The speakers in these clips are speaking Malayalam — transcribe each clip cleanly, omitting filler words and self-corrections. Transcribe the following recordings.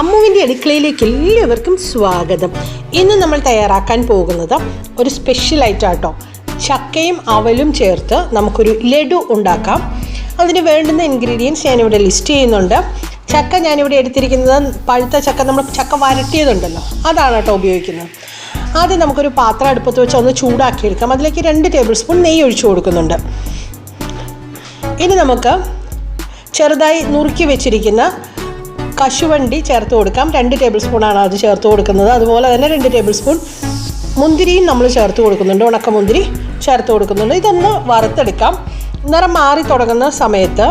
അമ്മുവിൻ്റെ അടുക്കളയിലേക്ക് എല്ലാവർക്കും സ്വാഗതം. ഇന്ന് നമ്മൾ തയ്യാറാക്കാൻ പോകുന്നത് ഒരു സ്പെഷ്യൽ ഐറ്റം ആട്ടോ. ചക്കയും അവലും ചേർത്ത് നമുക്കൊരു ലഡു ഉണ്ടാക്കാം. അതിന് വേണ്ടുന്ന ഇൻഗ്രീഡിയൻസ് ഞാനിവിടെ ലിസ്റ്റ് ചെയ്യുന്നുണ്ട്. ചക്ക ഞാനിവിടെ എടുത്തിരിക്കുന്നത് പഴുത്ത ചക്ക, നമ്മൾ ചക്ക വരട്ടിയതുണ്ടല്ലോ, അതാണ് കേട്ടോ ഉപയോഗിക്കുന്നത്. ആദ്യം നമുക്കൊരു പാത്രം അടുപ്പത്ത് വെച്ച് ഒന്ന് ചൂടാക്കിയെടുക്കാം. അതിലേക്ക് 2 ടേബിൾ സ്പൂൺ നെയ്യ് ഒഴിച്ചു കൊടുക്കുന്നുണ്ട്. ഇനി നമുക്ക് ചെറുതായി നുറുക്കി വെച്ചിരിക്കുന്ന കശുവണ്ടി ചേർത്ത് കൊടുക്കാം. 2 ടേബിൾ സ്പൂണാണ് അത് ചേർത്ത് കൊടുക്കുന്നത്. അതുപോലെ തന്നെ 2 ടേബിൾ സ്പൂൺ മുന്തിരിയും നമ്മൾ ചേർത്ത് കൊടുക്കുന്നുണ്ട്, ഉണക്കമുന്തിരി ചേർത്ത് കൊടുക്കുന്നുണ്ട്. ഇതൊന്ന് വറുത്തെടുക്കാം. നിറം മാറി തുടങ്ങുന്ന സമയത്ത്,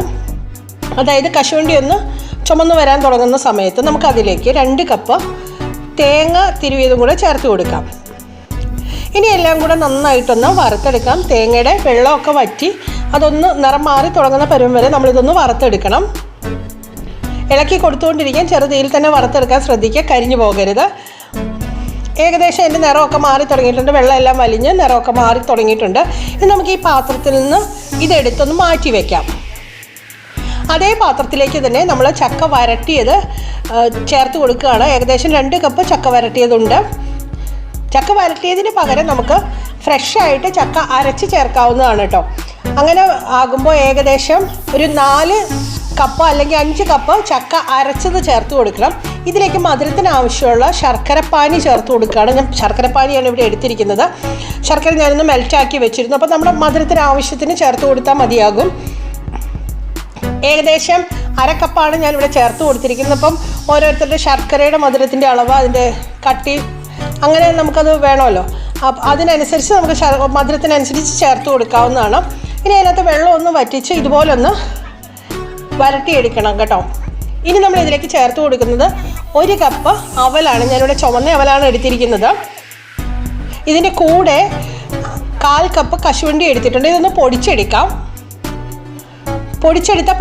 അതായത് കശുവണ്ടി ഒന്ന് ചുമന്ന് വരാൻ തുടങ്ങുന്ന സമയത്ത് നമുക്കതിലേക്ക് 2 കപ്പ് തേങ്ങ തിരുവിയതും കൂടെ ചേർത്ത് കൊടുക്കാം. ഇനി എല്ലാം കൂടെ നന്നായിട്ടൊന്ന് വറുത്തെടുക്കാം. തേങ്ങയുടെ വെള്ളമൊക്കെ വറ്റി അതൊന്ന് നിറം മാറി തുടങ്ങുന്ന പരുവം വരെ നമ്മളിതൊന്ന് വറുത്തെടുക്കണം. ഇളക്കി കൊടുത്തുകൊണ്ടിരിക്കാൻ, ചെറുതീയിൽ തന്നെ വറുത്തെടുക്കാൻ ശ്രദ്ധിക്കുക, കരിഞ്ഞു പോകരുത്. ഏകദേശം അതിൻ്റെ നിറമൊക്കെ മാറി തുടങ്ങിയിട്ടുണ്ട്, വെള്ളമെല്ലാം വലിഞ്ഞ് നിറമൊക്കെ മാറി തുടങ്ങിയിട്ടുണ്ട്. ഇനി നമുക്ക് ഈ പാത്രത്തിൽ നിന്ന് ഇതെടുത്തൊന്ന് മാറ്റി വയ്ക്കാം. അതേ പാത്രത്തിലേക്ക് തന്നെ നമ്മൾ ചക്ക വരട്ടിയത് ചേർത്ത് കൊടുക്കുകയാണ്. ഏകദേശം 2 കപ്പ് ചക്ക വരട്ടിയതുണ്ട്. ചക്ക വരട്ടിയതിന് പകരം നമുക്ക് ഫ്രഷായിട്ട് ചക്ക അരച്ച് ചേർക്കാവുന്നതാണ് കേട്ടോ. അങ്ങനെ ആകുമ്പോൾ ഏകദേശം ഒരു 4 കപ്പ് അല്ലെങ്കിൽ 5 കപ്പ് ചക്ക അരച്ചത് ചേർത്ത് കൊടുക്കണം. ഇതിലേക്ക് മധുരത്തിന് ആവശ്യമുള്ള ശർക്കരപ്പാനി ചേർത്ത് കൊടുക്കുകയാണ്. ഞാൻ ശർക്കരപ്പാനിയാണ് ഇവിടെ എടുത്തിരിക്കുന്നത്. ശർക്കര ഞാനൊന്ന് മെൽറ്റാക്കി വെച്ചിരുന്നു. അപ്പോൾ നമ്മുടെ മധുരത്തിന് ആവശ്യത്തിന് ചേർത്ത് കൊടുത്താൽ മതിയാകും. ഏകദേശം 1/2 കപ്പാണ് ഞാനിവിടെ ചേർത്ത് കൊടുത്തിരിക്കുന്നത്. അപ്പം ഓരോരുത്തരുടെ ശർക്കരയുടെ മധുരത്തിൻ്റെ അളവ്, അതിൻ്റെ കട്ടി, അങ്ങനെ നമുക്കത് വേണമല്ലോ. അപ്പം അതിനനുസരിച്ച് നമുക്ക് മധുരത്തിനനുസരിച്ച് ചേർത്ത് കൊടുക്കാവുന്നതാണ്. ഇനി അതിനകത്ത് വെള്ളം ഒന്ന് വറ്റിച്ച് ഇതുപോലെ ഒന്ന് വരട്ടിയെടുക്കണം കേട്ടോ. ഇനി നമ്മൾ ഇതിലേക്ക് ചേർത്ത് കൊടുക്കുന്നത് 1 കപ്പ് അവലാണ്. ഞാനിവിടെ ചുവന്ന അവലാണ് എടുത്തിരിക്കുന്നത്. ഇതിൻ്റെ കൂടെ 1/4 കപ്പ് കശുവണ്ടി എടുത്തിട്ടുണ്ട്. ഇതൊന്ന് പൊടിച്ചെടുക്കാം. പൊടിച്ചെടുത്ത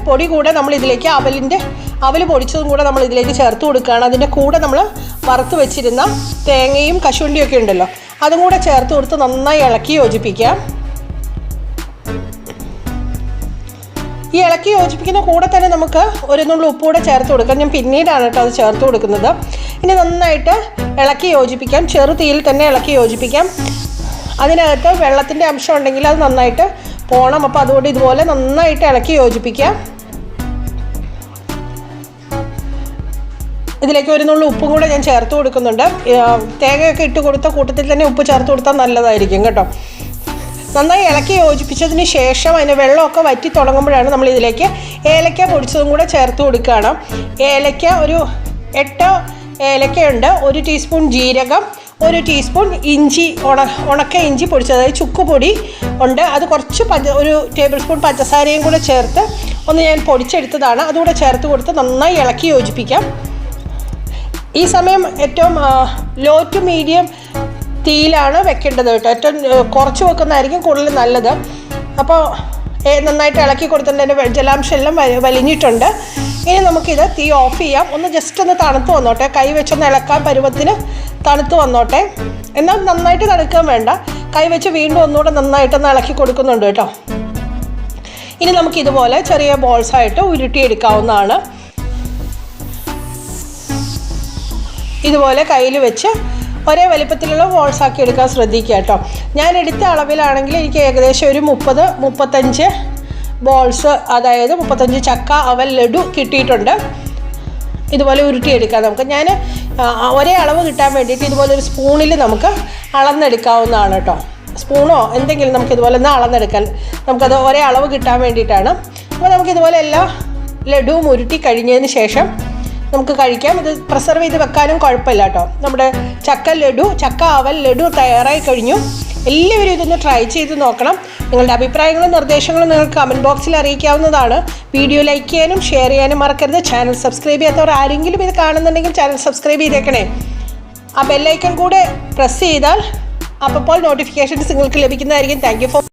പൊടി കൂടെ നമ്മൾ ഇതിലേക്ക് അവൽ പൊടിച്ചതും കൂടെ നമ്മൾ ഇതിലേക്ക് ചേർത്ത് കൊടുക്കുകയാണ്. അതിൻ്റെ കൂടെ നമ്മൾ വറുത്ത് വെച്ചിരുന്ന തേങ്ങയും കശുവണ്ടിയൊക്കെ ഉണ്ടല്ലോ, അതും കൂടെ ചേർത്ത് കൊടുത്ത് നന്നായി ഇളക്കി യോജിപ്പിക്കാം. ഈ ഇളക്കി യോജിപ്പിക്കുന്ന കൂടെ തന്നെ നമുക്ക് 1 നുള്ളി ഉപ്പ് കൂടെ ചേർത്ത് കൊടുക്കാം. ഞാൻ പിന്നീടാണ് കേട്ടോ അത് ചേർത്ത് കൊടുക്കുന്നത്. ഇനി നന്നായിട്ട് ഇളക്കി യോജിപ്പിക്കാം. ചെറു തീയിൽ തന്നെ ഇളക്കി യോജിപ്പിക്കാം. അതിനകത്ത് വെള്ളത്തിൻ്റെ അംശം ഉണ്ടെങ്കിൽ അത് നന്നായിട്ട് പോകണം. അപ്പോൾ അതുകൊണ്ട് ഇതുപോലെ നന്നായിട്ട് ഇളക്കി യോജിപ്പിക്കാം. ഇതിലേക്ക് 1 നുള്ളി ഉപ്പും കൂടെ ഞാൻ ചേർത്ത് കൊടുക്കുന്നുണ്ട്. തേങ്ങയൊക്കെ ഇട്ട് കൊടുത്ത കൂട്ടത്തിൽ തന്നെ ഉപ്പ് ചേർത്ത് കൊടുത്താൽ നല്ലതായിരിക്കും കേട്ടോ. നന്നായി ഇളക്കി യോജിപ്പിച്ചതിന് ശേഷം അതിന് വെള്ളമൊക്കെ വറ്റി തുടങ്ങുമ്പോഴാണ് നമ്മൾ ഇതിലേക്ക് ഏലക്ക പൊടിച്ചതും കൂടെ ചേർത്ത് കൊടുക്കുകയാണ്. ഏലക്ക ഒരു 8 ഏലക്കയുണ്ട്, 1 ടീസ്പൂൺ ജീരകം, 1 ടീസ്പൂൺ ഇഞ്ചി, ഉണക്ക ഇഞ്ചി പൊടിച്ചത്, അതായത് ചുക്കുപൊടി ഉണ്ട്. അത് കുറച്ച് 1 ടേബിൾ സ്പൂൺ പഞ്ചസാരയും കൂടെ ചേർത്ത് ഒന്ന് ഞാൻ പൊടിച്ചെടുത്തതാണ്. അതുകൂടെ ചേർത്ത് കൊടുത്ത് നന്നായി ഇളക്കി യോജിപ്പിക്കാം. ഈ സമയം ഏറ്റവും ലോ ടു മീഡിയം തീയിലാണ് വെക്കേണ്ടത് കേട്ടോ. ഏറ്റവും കുറച്ച് വെക്കുന്നതായിരിക്കും കൂടുതൽ നല്ലത്. അപ്പോൾ നന്നായിട്ട് ഇളക്കി കൊടുത്തിട്ട് അതിൻ്റെ ജലാംശം എല്ലാം വലിഞ്ഞിട്ടുണ്ട്. ഇനി നമുക്കിത് തീ ഓഫ് ചെയ്യാം. ഒന്ന് ജസ്റ്റ് ഒന്ന് തണുത്ത് വന്നോട്ടെ. കൈ വെച്ചൊന്ന് ഇളക്കാൻ പരുവത്തിന് തണുത്ത് വന്നോട്ടെ. എന്നാൽ നന്നായിട്ട് തണുക്കാൻ വേണ്ട. കൈ വെച്ച് വീണ്ടും ഒന്നുകൂടെ നന്നായിട്ടൊന്ന് ഇളക്കി കൊടുക്കുന്നുണ്ട് കേട്ടോ. ഇനി നമുക്കിതുപോലെ ചെറിയ ബോൾസായിട്ട് ഉരുട്ടിയെടുക്കാവുന്നതാണ്. ഇതുപോലെ കയ്യിൽ വെച്ച് ഒരേ വലിപ്പത്തിലുള്ള ബോൾസ് ആക്കി എടുക്കാൻ ശ്രദ്ധിക്കുക കേട്ടോ. ഞാൻ എടുത്ത അളവിലാണെങ്കിൽ എനിക്ക് ഏകദേശം ഒരു 30-35 ബോൾസ്, അതായത് 35 ചക്ക അവൽ ലഡു കിട്ടിയിട്ടുണ്ട്. ഇതുപോലെ ഉരുട്ടിയെടുക്കാം നമുക്ക്. ഞാൻ ഒരേ അളവ് കിട്ടാൻ വേണ്ടിയിട്ട് ഇതുപോലെ ഒരു സ്പൂണിൽ നമുക്ക് അളന്നെടുക്കാവുന്നതാണ് കേട്ടോ. സ്പൂണോ എന്തെങ്കിലും നമുക്ക് ഇതുപോലെ ഒന്ന് അളന്നെടുക്കാൻ, നമുക്കത് ഒരേ അളവ് കിട്ടാൻ വേണ്ടിയിട്ടാണ്. അപ്പോൾ നമുക്കിതുപോലെ എല്ലാ ലഡുവും ഉരുട്ടി കഴിഞ്ഞതിന് ശേഷം നമുക്ക് കഴിക്കാം. ഇത് പ്രിസർവ് ചെയ്ത് വെക്കാനും കുഴപ്പമില്ല കേട്ടോ. നമ്മുടെ ചക്ക അവൽ ലഡു തയ്യാറായി കഴിഞ്ഞു. എല്ലാവരും ഇതൊന്ന് ട്രൈ ചെയ്ത് നോക്കണം. നിങ്ങളുടെ അഭിപ്രായങ്ങളും നിർദ്ദേശങ്ങളും നിങ്ങൾക്ക് കമൻറ്റ് ബോക്സിൽ അറിയിക്കാവുന്നതാണ്. വീഡിയോ ലൈക്ക് ചെയ്യാനും ഷെയർ ചെയ്യാനും മറക്കരുത്. ചാനൽ സബ്സ്ക്രൈബ് ചെയ്യാത്തവർ ആരെങ്കിലും ഇത് കാണുന്നുണ്ടെങ്കിൽ ചാനൽ സബ്സ്ക്രൈബ് ചെയ്തേക്കണേ. ആ ബെല്ലൈക്കൺ കൂടെ പ്രസ് ചെയ്താൽ അപ്പോൾ നോട്ടിഫിക്കേഷൻസ് നിങ്ങൾക്ക് ലഭിക്കുന്നതായിരിക്കും. Thank you for